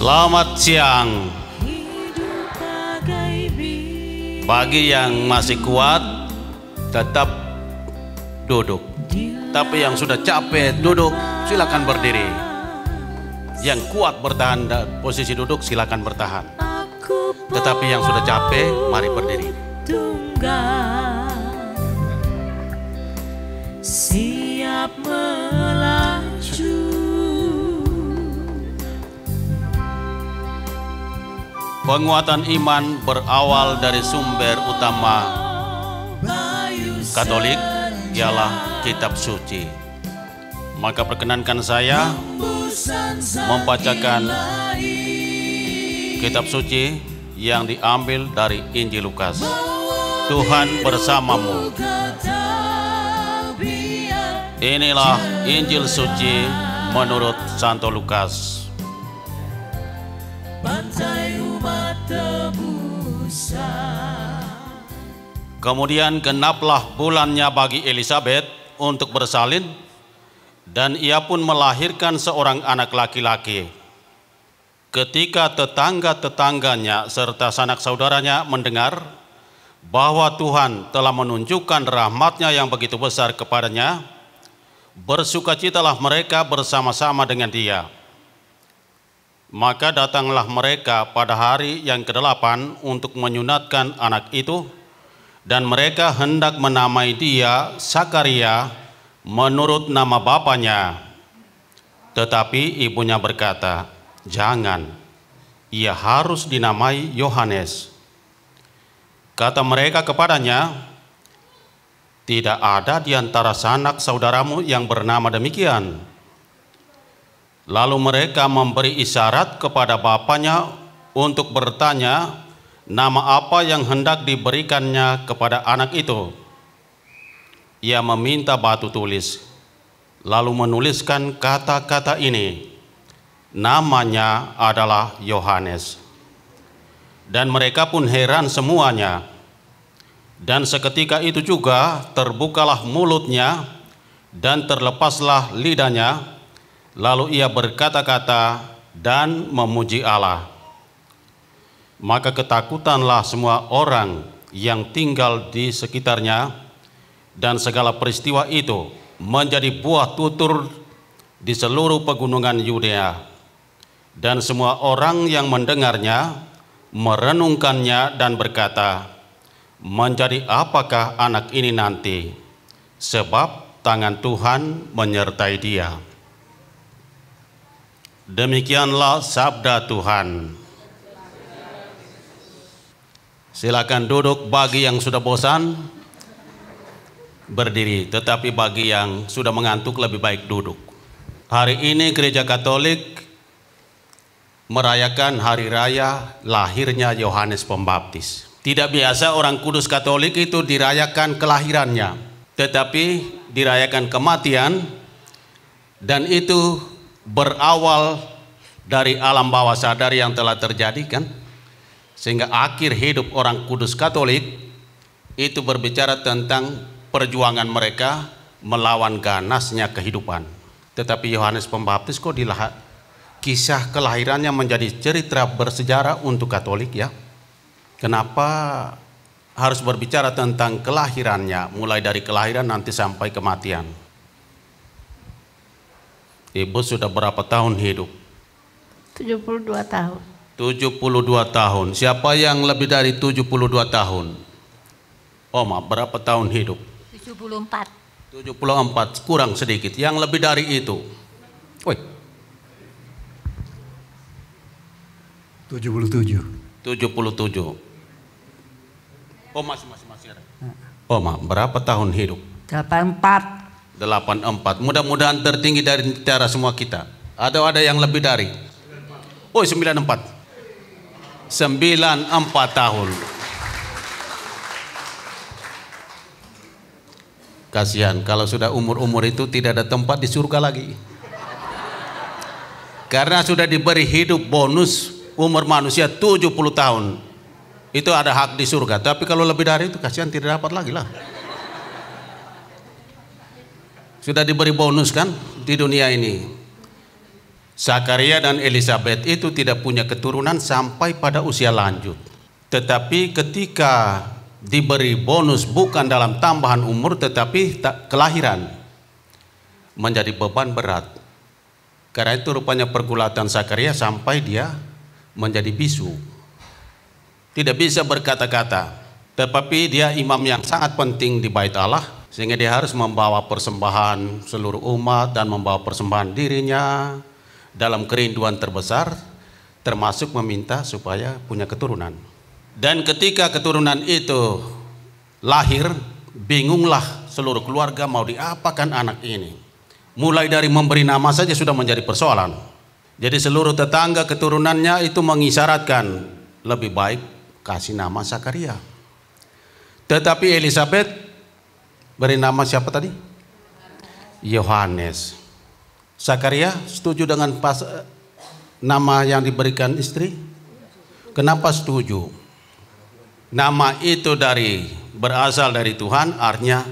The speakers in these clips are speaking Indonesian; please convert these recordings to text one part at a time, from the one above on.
Selamat siang. Bagi yang masih kuat tetap duduk. Tapi yang sudah capek duduk silakan berdiri. Yang kuat bertahan posisi duduk silakan bertahan. Tetapi yang sudah capek mari berdiri. Siap melaju. Penguatan iman berawal dari sumber utama Katolik, ialah kitab suci. Maka perkenankan saya membacakan kitab suci yang diambil dari Injil Lukas. Tuhan bersamamu. Inilah Injil suci menurut Santo Lukas. Kemudian genaplah bulannya bagi Elisabet untuk bersalin, dan ia pun melahirkan seorang anak laki-laki. Ketika tetangga-tetangganya serta sanak saudaranya mendengar bahwa Tuhan telah menunjukkan rahmat-Nya yang begitu besar kepadanya, bersukacitalah mereka bersama-sama dengan dia. Maka datanglah mereka pada hari yang ke-8 untuk menyunatkan anak itu, dan mereka hendak menamai dia Sakaria menurut nama bapaknya. Tetapi ibunya berkata, "Jangan, ia harus dinamai Yohanes." Kata mereka kepadanya, "Tidak ada di antara sanak saudaramu yang bernama demikian." Lalu mereka memberi isyarat kepada bapaknya untuk bertanya nama apa yang hendak diberikannya kepada anak itu. Ia meminta batu tulis, lalu menuliskan kata-kata ini, "Namanya adalah Yohanes." Dan mereka pun heran semuanya. Dan seketika itu juga terbukalah mulutnya dan terlepaslah lidahnya, lalu ia berkata-kata dan memuji Allah. Maka ketakutanlah semua orang yang tinggal di sekitarnya, dan segala peristiwa itu menjadi buah tutur di seluruh pegunungan Yudea. Dan semua orang yang mendengarnya merenungkannya dan berkata, "Menjadi apakah anak ini nanti? Sebab tangan Tuhan menyertai dia." Demikianlah sabda Tuhan. Silakan duduk bagi yang sudah bosan, berdiri, tetapi bagi yang sudah mengantuk lebih baik duduk. Hari ini Gereja Katolik merayakan hari raya lahirnya Yohanes Pembaptis. Tidak biasa orang Kudus Katolik itu dirayakan kelahirannya, tetapi dirayakan kematian, dan itu berawal dari alam bawah sadar yang telah terjadi kan, sehingga akhir hidup orang Kudus Katolik itu berbicara tentang perjuangan mereka melawan ganasnya kehidupan. Tetapi Yohanes Pembaptis kok kisah kelahirannya menjadi cerita bersejarah untuk Katolik ya. Kenapa harus berbicara tentang kelahirannya, mulai dari kelahiran nanti sampai kematian? Ibu sudah berapa tahun hidup? 72 tahun. 72 tahun. Siapa yang lebih dari 72 tahun? Oma, berapa tahun hidup? 74. 74, kurang sedikit. Yang lebih dari itu? Woi. 77. 77. Oh masih ada. Oma, berapa tahun hidup? 84. 84. Mudah-mudahan tertinggi dari antara semua kita. Atau ada yang lebih dari? Oh 94. 94 tahun. Kasihan kalau sudah umur-umur itu tidak ada tempat di surga lagi. Karena sudah diberi hidup bonus umur manusia 70 tahun. Itu ada hak di surga. Tapi kalau lebih dari itu kasihan tidak dapat lagi lah. Sudah diberi bonus kan di dunia ini. Zakaria dan Elizabeth itu tidak punya keturunan sampai pada usia lanjut. Tetapi ketika diberi bonus bukan dalam tambahan umur tetapi kelahiran, menjadi beban berat. Karena itu rupanya pergulatan Zakaria sampai dia menjadi bisu. Tidak bisa berkata-kata, tetapi dia imam yang sangat penting di bait Allah, sehingga dia harus membawa persembahan seluruh umat dan membawa persembahan dirinya dalam kerinduan terbesar, termasuk meminta supaya punya keturunan. Dan ketika keturunan itu lahir, bingunglah seluruh keluarga mau diapakan anak ini. Mulai dari memberi nama saja sudah menjadi persoalan. Jadi seluruh tetangga keturunannya itu mengisyaratkan lebih baik kasih nama Zakaria. Tetapi Elizabeth beri nama siapa tadi? Yohanes. Zakaria setuju dengan nama yang diberikan istri? Kenapa setuju? Nama itu berasal dari Tuhan, artinya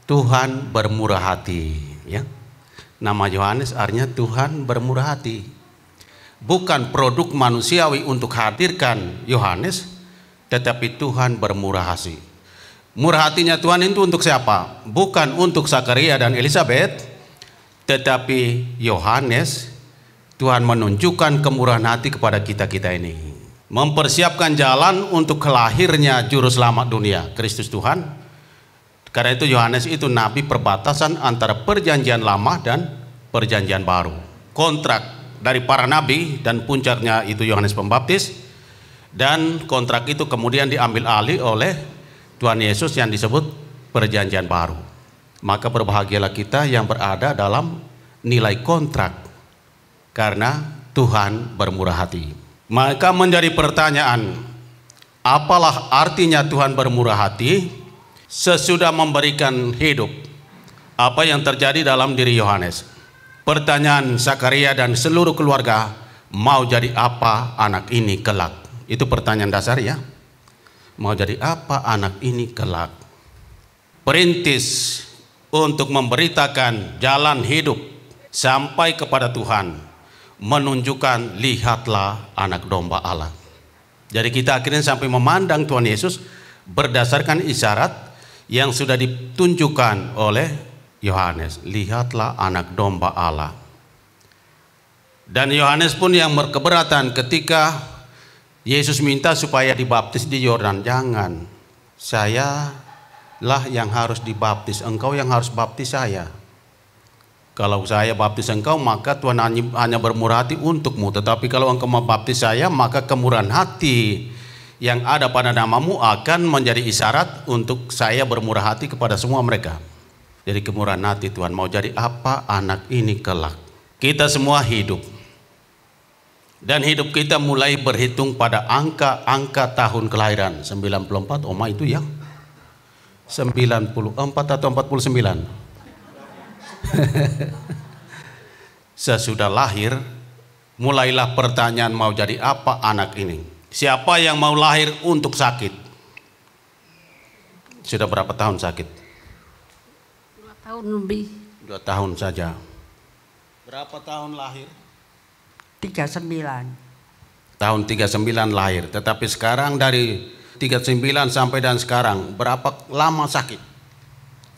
Tuhan bermurah hati, ya. Nama Yohanes artinya Tuhan bermurah hati. Bukan produk manusiawi untuk hadirkan Yohanes, tetapi Tuhan bermurah hati. Murah hatinya Tuhan itu untuk siapa? Bukan untuk Zakaria dan Elizabeth, tetapi Yohanes. Tuhan menunjukkan kemurahan hati kepada kita-kita ini, mempersiapkan jalan untuk lahirnya juru selamat dunia, Kristus Tuhan. Karena itu Yohanes itu nabi perbatasan antara perjanjian lama dan perjanjian baru. Kontrak dari para nabi dan puncaknya itu Yohanes Pembaptis, dan kontrak itu kemudian diambil alih oleh Tuhan Yesus yang disebut perjanjian baru. Maka berbahagialah kita yang berada dalam nilai kontrak, karena Tuhan bermurah hati. Maka menjadi pertanyaan, apalah artinya Tuhan bermurah hati? Sesudah memberikan hidup, apa yang terjadi dalam diri Yohanes? Pertanyaan Zakaria dan seluruh keluarga, mau jadi apa anak ini kelak? Itu pertanyaan dasar, ya. Mau jadi apa anak ini kelak? Perintis untuk memberitakan jalan hidup sampai kepada Tuhan, menunjukkan lihatlah anak domba Allah. Jadi kita akhirnya sampai memandang Tuhan Yesus berdasarkan isyarat yang sudah ditunjukkan oleh Yohanes. Lihatlah anak domba Allah. Dan Yohanes pun yang berkeberatan ketika Yesus minta supaya dibaptis di Yordan. Jangan, saya lah yang harus dibaptis, engkau yang harus baptis saya. Kalau saya baptis engkau, maka Tuhan hanya bermurah hati untukmu. Tetapi kalau engkau membaptis saya, maka kemurahan hati yang ada pada namamu akan menjadi isyarat untuk saya bermurah hati kepada semua mereka. Jadi kemurahan hati Tuhan, mau jadi apa anak ini kelak. Kita semua hidup, dan hidup kita mulai berhitung pada angka tahun kelahiran 94. Oma itu yang 94 atau 49. Sesudah lahir mulailah pertanyaan, mau jadi apa anak ini. Siapa yang mau lahir untuk sakit? Sudah berapa tahun sakit? 2 tahun lebih. 2 tahun saja. Berapa tahun lahir? 39. Tahun 39 lahir. Tetapi sekarang dari 39 sampai dan sekarang berapa lama sakit?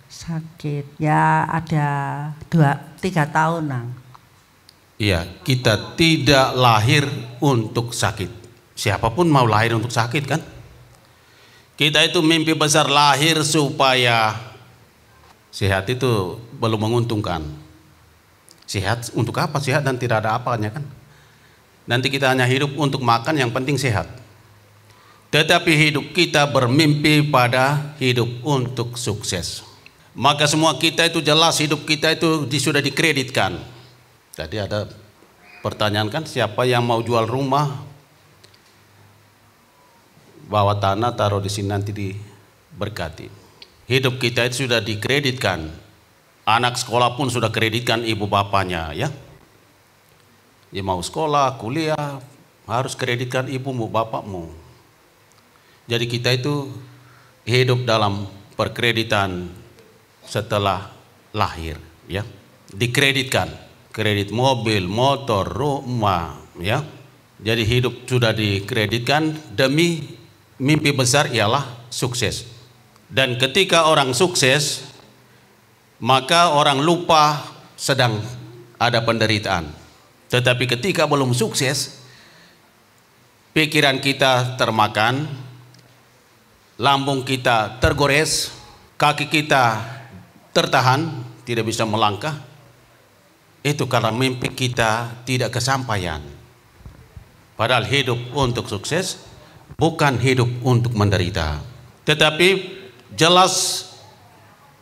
Sakit ya ada 2-3 tahunan. Iya, kita tidak lahir untuk sakit. Siapapun mau lahir untuk sakit, kan? Kita itu mimpi besar lahir supaya sehat. Itu belum menguntungkan. Sehat untuk apa? Sehat dan tidak ada apanya, kan? Nanti kita hanya hidup untuk makan, yang penting sehat. Tetapi hidup kita bermimpi pada hidup untuk sukses. Maka semua kita itu jelas hidup kita itu sudah dikreditkan. Tadi ada pertanyaan, kan, siapa yang mau jual rumah, bawa tanah, taruh di sini nanti diberkati. Hidup kita itu sudah dikreditkan. Anak sekolah pun sudah kreditkan ibu bapaknya, ya. Dia mau sekolah, kuliah, harus kreditkan ibumu, bapakmu. Jadi kita itu hidup dalam perkreditan setelah lahir, ya. Dikreditkan. kredit mobil, motor, rumah, ya. Jadi hidup sudah dikreditkan demi mimpi besar ialah sukses. Dan ketika orang sukses, maka orang lupa sedang ada penderitaan. Tetapi ketika belum sukses, pikiran kita termakan, lambung kita tergores, kaki kita tertahan, tidak bisa melangkah. Itu karena mimpi kita tidak kesampaian. Padahal hidup untuk sukses bukan hidup untuk menderita. Tetapi jelas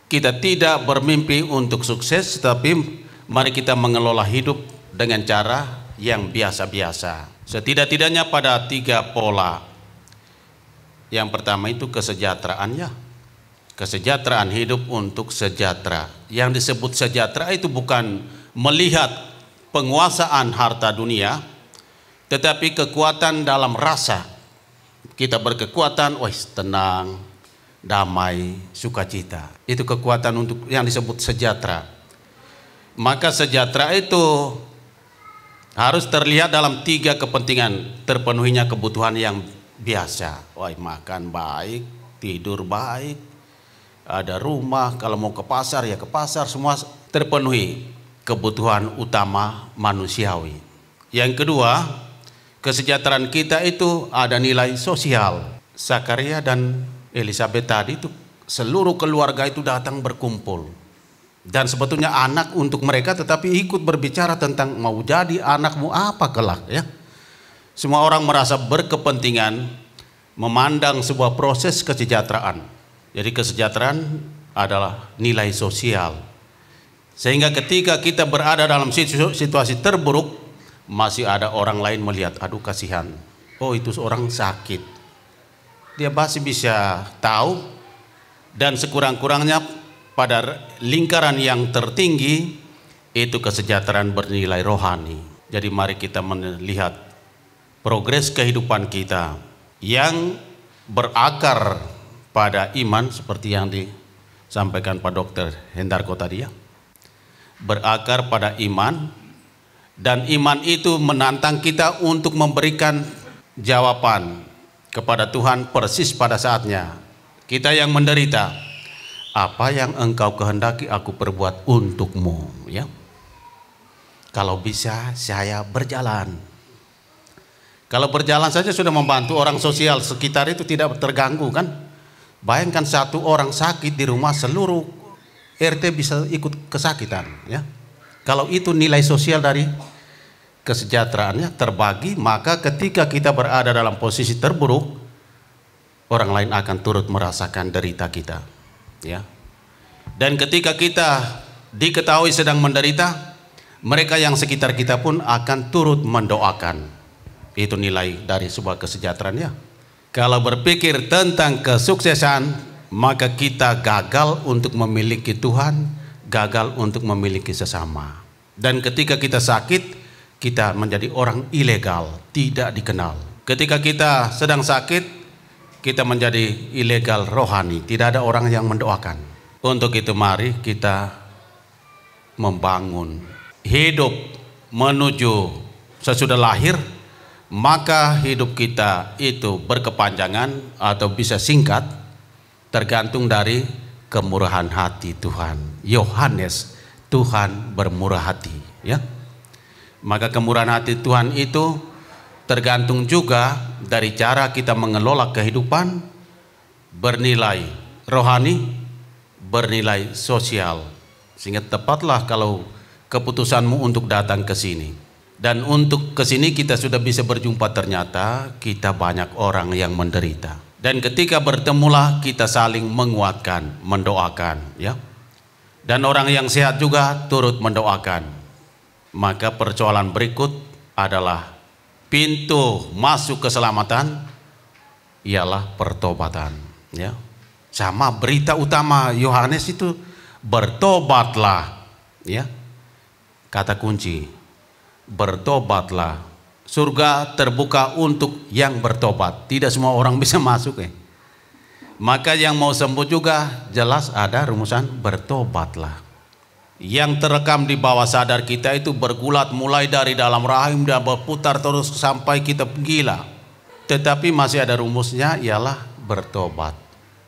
kita tidak bermimpi untuk sukses, tetapi mari kita mengelola hidup dengan cara yang biasa-biasa. Setidak-tidaknya pada 3 pola. Yang pertama itu kesejahteraannya. Kesejahteraan hidup untuk sejahtera. Yang disebut sejahtera itu bukan melihat penguasaan harta dunia, tetapi kekuatan dalam rasa. Kita berkekuatan, tenang, damai, sukacita. Itu kekuatan untuk yang disebut sejahtera. Maka sejahtera itu harus terlihat dalam 3 kepentingan. Terpenuhinya kebutuhan yang biasa. Makan baik, tidur baik, ada rumah, kalau mau ke pasar ya ke pasar, semua terpenuhi kebutuhan utama manusiawi. Yang kedua, kesejahteraan kita itu ada nilai sosial. Zakaria dan Elizabeth tadi itu seluruh keluarga itu datang berkumpul. Dan sebetulnya anak untuk mereka, tetapi ikut berbicara tentang mau jadi anakmu apa kelak, ya. Semua orang merasa berkepentingan memandang sebuah proses kesejahteraan. Jadi kesejahteraan adalah nilai sosial. Sehingga ketika kita berada dalam situasi terburuk, masih ada orang lain melihat, aduh kasihan, oh itu seorang sakit. Dia masih bisa tahu, dan sekurang-kurangnya pada lingkaran yang tertinggi itu kesejahteraan bernilai rohani. Jadi mari kita melihat progres kehidupan kita yang berakar pada iman seperti yang disampaikan Pak Dr. Hendarko tadi, ya. Berakar pada iman, dan iman itu menantang kita untuk memberikan jawaban kepada Tuhan persis pada saatnya. Kita yang menderita, apa yang engkau kehendaki aku perbuat untukmu, ya. Kalau bisa saya berjalan. Kalau berjalan saja sudah membantu orang sosial sekitar itu tidak terganggu, kan? Bayangkan satu orang sakit di rumah, seluruh RT bisa ikut kesakitan, ya. Kalau itu nilai sosial dari kesejahteraannya terbagi, maka ketika kita berada dalam posisi terburuk, orang lain akan turut merasakan derita kita, ya. Dan ketika kita diketahui sedang menderita, mereka yang sekitar kita pun akan turut mendoakan. Itu nilai dari sebuah kesejahteraan, ya. Kalau berpikir tentang kesuksesan, maka kita gagal untuk memiliki Tuhan, gagal untuk memiliki sesama. Dan ketika kita sakit, kita menjadi orang ilegal, tidak dikenal. Ketika kita sedang sakit, kita menjadi ilegal rohani, tidak ada orang yang mendoakan. Untuk itu mari kita membangun hidup menuju sesudah lahir, maka hidup kita itu berkepanjangan atau bisa singkat, tergantung dari kemurahan hati Tuhan. Yohanes, Tuhan bermurah hati, ya. Maka kemurahan hati Tuhan itu tergantung juga dari cara kita mengelola kehidupan, bernilai rohani, bernilai sosial. Sehingga tepatlah kalau keputusanmu untuk datang ke sini. Dan untuk ke sini kita sudah bisa berjumpa, ternyata kita banyak orang yang menderita. Dan ketika bertemulah kita saling menguatkan, mendoakan, ya. Dan orang yang sehat juga turut mendoakan. Maka persoalan berikut adalah pintu masuk keselamatan ialah pertobatan, ya. Sama berita utama Yohanes itu, bertobatlah, ya. Kata kunci, bertobatlah. Surga terbuka untuk yang bertobat. Tidak semua orang bisa masuk, ya. Maka yang mau sembuh juga jelas ada rumusan, bertobatlah. yang terekam di bawah sadar kita itu bergulat mulai dari dalam rahim dan berputar terus sampai kita gila. Tetapi masih ada rumusnya, ialah bertobat.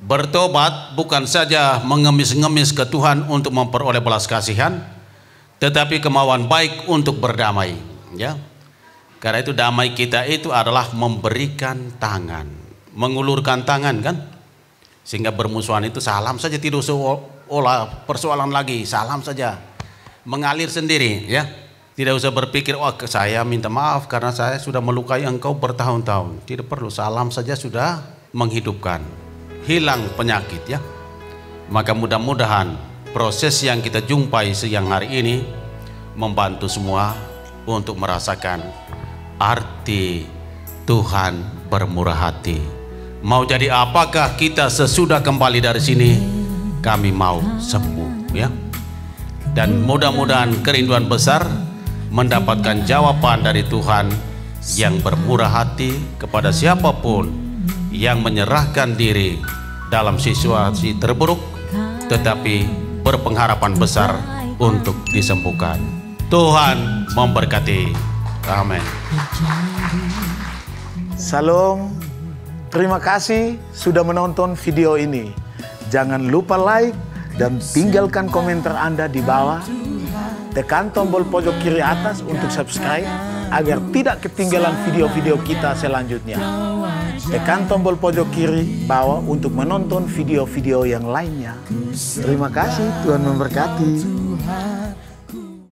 Bertobat bukan saja mengemis-ngemis ke Tuhan untuk memperoleh belas kasihan, tetapi kemauan baik untuk berdamai, ya. Karena itu damai kita itu adalah memberikan tangan, mengulurkan tangan, kan? Sehingga bermusuhan itu salam saja, tidak usah olah persoalan lagi, salam saja, mengalir sendiri, ya. Tidak usah berpikir, wah saya minta maaf karena saya sudah melukai engkau bertahun-tahun. Tidak perlu, salam saja sudah menghidupkan, hilang penyakit, ya. Maka mudah-mudahan proses yang kita jumpai siang hari ini membantu semua untuk merasakan arti Tuhan bermurah hati. Mau jadi apakah kita sesudah kembali dari sini? Kami mau sembuh, ya. Dan mudah-mudahan kerinduan besar mendapatkan jawaban dari Tuhan yang bermurah hati kepada siapapun yang menyerahkan diri dalam situasi terburuk tetapi berpengharapan besar untuk disembuhkan. Tuhan memberkati. Amin. Salam. Terima kasih sudah menonton video ini. Jangan lupa like dan tinggalkan komentar Anda di bawah. Tekan tombol pojok kiri atas untuk subscribe agar tidak ketinggalan video-video kita selanjutnya. Tekan tombol pojok kiri bawah untuk menonton video-video yang lainnya. Terima kasih, Tuhan memberkati.